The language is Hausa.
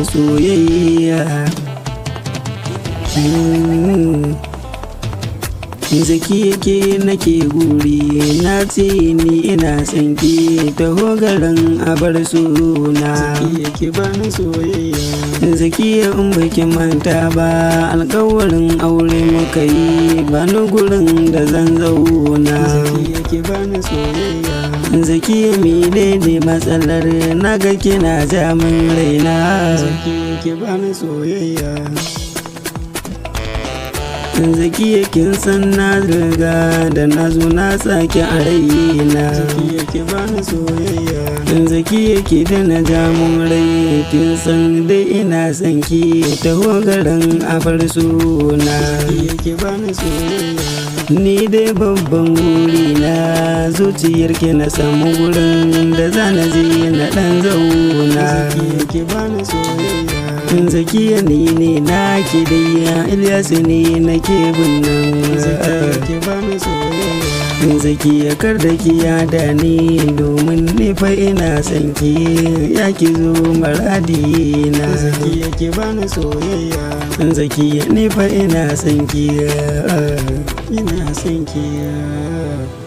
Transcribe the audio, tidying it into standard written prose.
Soyayya Zaki yake nake guri na ce ni ina son ki taho garin abar suna. Zaki yake bani soyayya. Zaki ya in baki manta ba alƙawarin aure muka yi bani gurin da zan zauna. Zaki yake bani soyayya. Zaki ya mine ne matsalar naga kina ja min raina. Zaki yake bani soyayya. Zaki kin san na riga da na zo na sake a raina. Zaki yake bani soyayya. Zaki yake da na ja mun rai kin san dai ina son ki taho garin abar suna. Zaki yake bani soyayya. Ni dai babban guri na zuciyar ki na samu gurin da za na je na dan zauna. Zaki yake bani soyayya. Zakiya ni ne na ke daya Ilyasu ne na ke binnan. Zakiya bani soyayya. Zakiya kar da ki yada ni domin ni fa ina son ki ya ki zo maradi na. Zakiya ki bani soyayya. Zakiya ni fa ina son ki ina son ki.